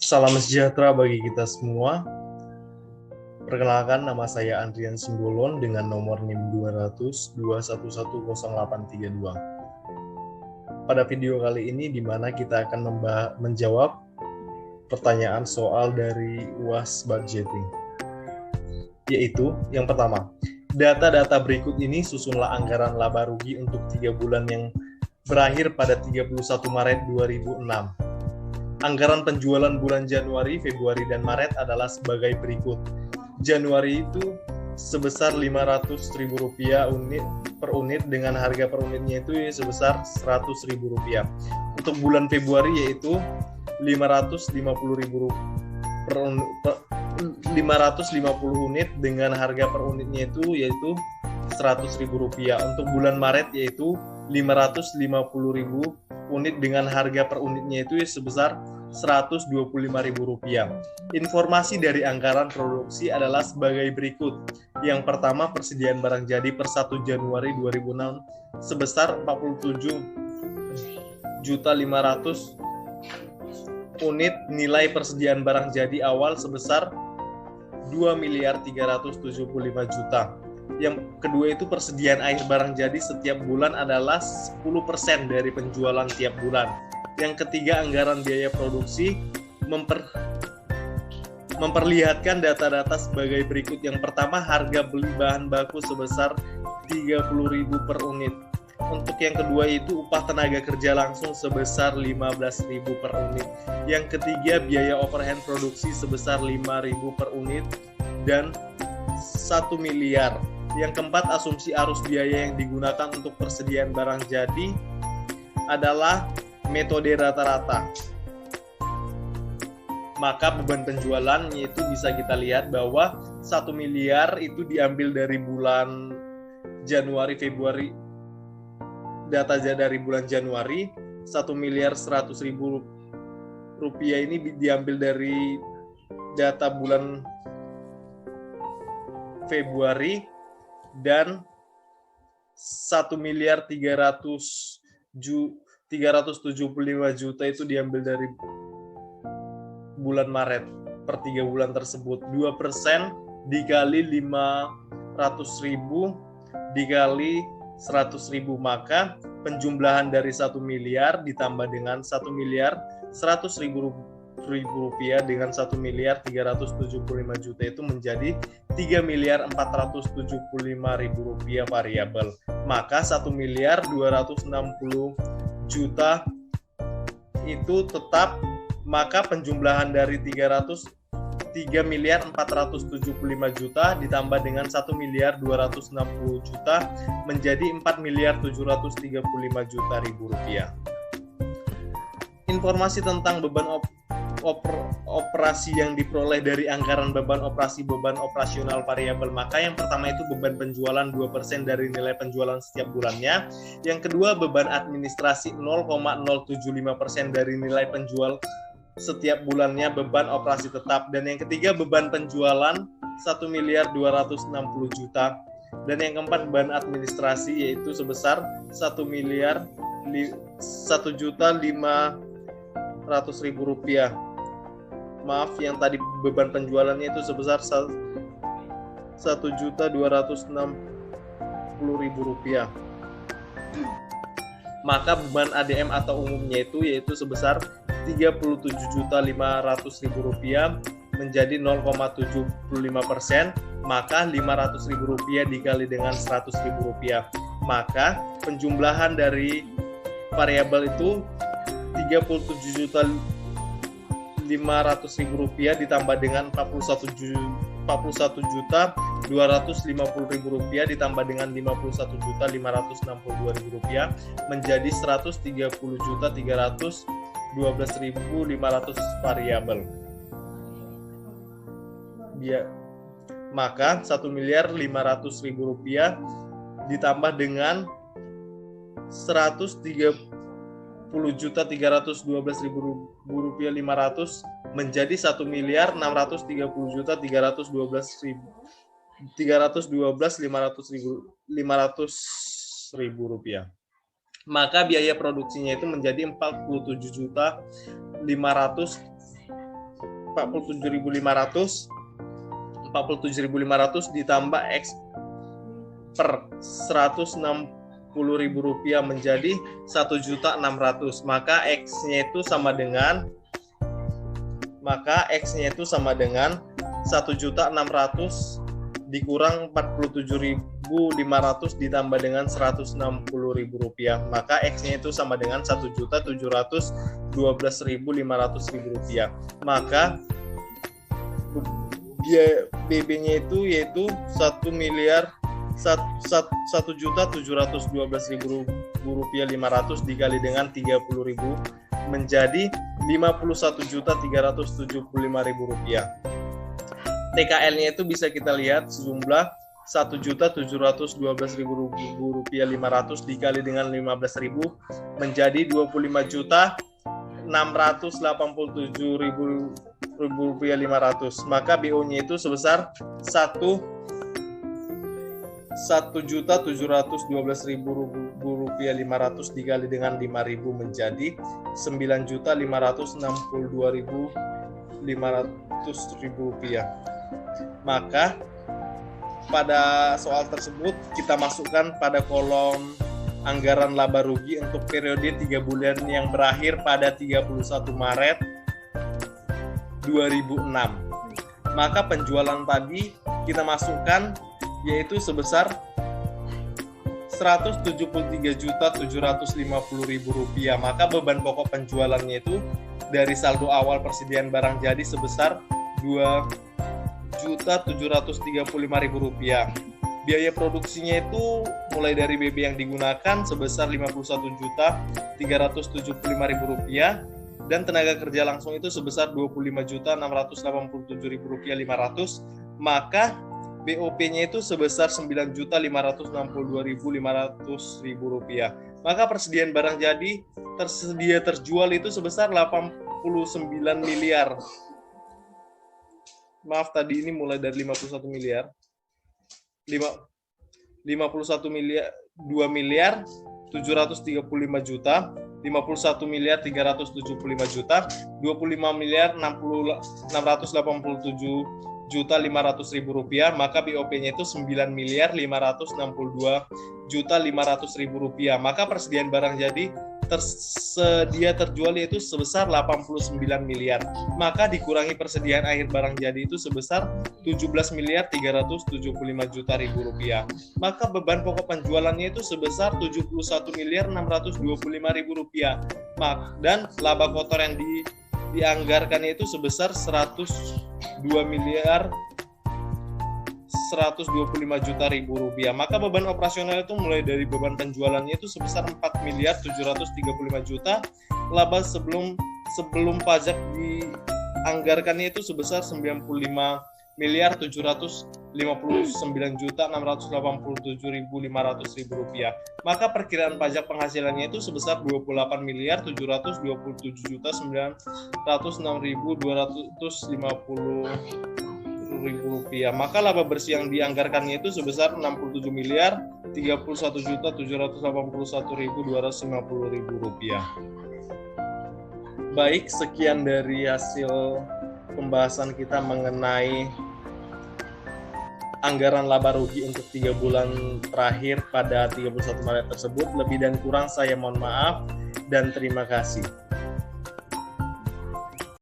Salam sejahtera bagi kita semua. Perkenalkan, nama saya Andrian Simbolon dengan nomor NIM 20021100832. Pada video kali ini di mana kita akan menjawab pertanyaan soal dari UAS budgeting. Yaitu yang pertama, data-data berikut ini susunlah anggaran laba rugi untuk 3 bulan yang berakhir pada 31 Maret 2006. Anggaran penjualan bulan Januari, Februari, dan Maret adalah sebagai berikut. Januari itu sebesar Rp500.000 per unit dengan harga per unitnya itu sebesar Rp100.000. Untuk bulan Februari yaitu Rp550.000 550 unit dengan harga per unitnya itu yaitu Rp100.000. Untuk bulan Maret yaitu 550.000 unit dengan harga per unitnya itu sebesar Rp125.000. Informasi dari anggaran produksi adalah sebagai berikut. Yang pertama, persediaan barang jadi per 1 Januari 2006 sebesar 47.500.000 unit, nilai persediaan barang jadi awal sebesar 2.375.000.000. Yang kedua itu persediaan akhir barang jadi setiap bulan adalah 10% dari penjualan tiap bulan. Yang ketiga, anggaran biaya produksi memperlihatkan data-data sebagai berikut. Yang pertama, harga beli bahan baku sebesar Rp30.000 per unit. Untuk yang kedua itu upah tenaga kerja langsung sebesar Rp15.000 per unit. Yang ketiga, biaya overhead produksi sebesar Rp5.000 per unit dan 1 miliar. Yang keempat, asumsi arus biaya yang digunakan untuk persediaan barang jadi adalah metode rata-rata. Maka beban penjualan itu bisa kita lihat bahwa 1 miliar itu diambil dari bulan Januari, Februari. Data dari bulan Januari, 1.100.000 rupiah ini diambil dari data bulan Februari, dan 1.375.000.000 itu diambil dari bulan Maret per 3 bulan tersebut. 2% dikali 500.000 dikali 100.000, maka penjumlahan dari 1 miliar ditambah dengan 1.100.000 rupiah dengan 1.375.000.000 itu menjadi 3.475.000 rupiah variabel. Maka 1.260.000.000 itu tetap, maka penjumlahan dari 3.475.000.000 ditambah dengan 1.260.000.000 menjadi 4.735.000.000 rupiah. Informasi tentang beban operasi yang diperoleh dari anggaran beban operasional variabel. Maka yang pertama itu beban penjualan 2% dari nilai penjualan setiap bulannya. Yang kedua, beban administrasi 0,075% dari nilai penjual setiap bulannya beban operasi tetap. Dan yang ketiga, beban penjualan 1.260.000.000. Dan yang keempat, beban administrasi yaitu sebesar 1.500.000 rupiah. Maaf, yang tadi beban penjualannya itu sebesar 1.260.000 rupiah. Maka beban ADM atau umumnya itu yaitu sebesar 37.500.000 rupiah menjadi 0,75%, maka 500.000 rupiah dikali dengan 100.000 rupiah. Maka penjumlahan dari variabel itu 37.500.000 rupiah ditambah dengan 41.250.000 rupiah ditambah dengan 51.562.000 rupiah menjadi 130.312.500 variabel. Maka 1.500.000 rupiah ditambah dengan 130.312.500 rupiah 500 menjadi 1.630.312.500 rupiah. Maka biaya produksinya itu menjadi 47.500 47.500 ditambah X per Rp160.000 menjadi 1.600.000. Maka X-nya itu sama dengan 1.600.000 dikurang 47.500 ditambah dengan 160.000 rupiah, maka X-nya itu sama dengan 1.712.500 rupiah. Maka BB-nya itu yaitu 1.712.500 dikali dengan 30.000 menjadi 51.375.000 rupiah. TKL-nya itu bisa kita lihat sejumlah 1.712.500 dikali dengan 15.000 menjadi 25.687.500. Maka BO-nya itu sebesar 1.712.500 dikali dengan 5.000 menjadi 9.562.500 rupiah. Maka pada soal tersebut kita masukkan pada kolom anggaran laba rugi untuk periode 3 bulan yang berakhir pada 31 Maret 2006. Maka penjualan tadi kita masukkan yaitu sebesar Rp173.750.000. Maka beban pokok penjualannya itu dari saldo awal persediaan barang jadi sebesar Rp2.735.000. Biaya produksinya itu mulai dari BB yang digunakan sebesar Rp51.375.000 dan tenaga kerja langsung itu sebesar Rp25.687.500. Maka BOP-nya itu sebesar Rp9.562.500. Maka persediaan barang jadi tersedia terjual itu sebesar 89 miliar. Maaf, tadi ini mulai dari 51 miliar. 51 miliar, 2 miliar 735 juta, 51 miliar 375 juta, 25 miliar 687.500.000 rupiah. Maka BOP-nya itu 9.562.500.000 rupiah. Maka persediaan barang jadi tersedia terjual yaitu sebesar 89 miliar. Maka dikurangi persediaan akhir barang jadi itu sebesar 17.375.000 rupiah. Maka beban pokok penjualannya itu sebesar 71.625.000 rupiah. Dan laba kotor yang dianggarkannya itu sebesar 102.125.000 rupiah. Maka beban operasional itu mulai dari beban penjualannya itu sebesar 4.735.000.000. Laba sebelum pajak dianggarkannya itu sebesar 95.759.687.500 rupiah. Maka perkiraan pajak penghasilannya itu sebesar 28.727.906.250 rupiah. Maka laba bersih yang dianggarkannya itu sebesar 67.031.781.250 rupiah. Baik, sekian dari hasil pembahasan kita mengenai anggaran laba rugi untuk 3 bulan terakhir pada 31 Maret tersebut. Lebih dan kurang saya mohon maaf dan terima kasih.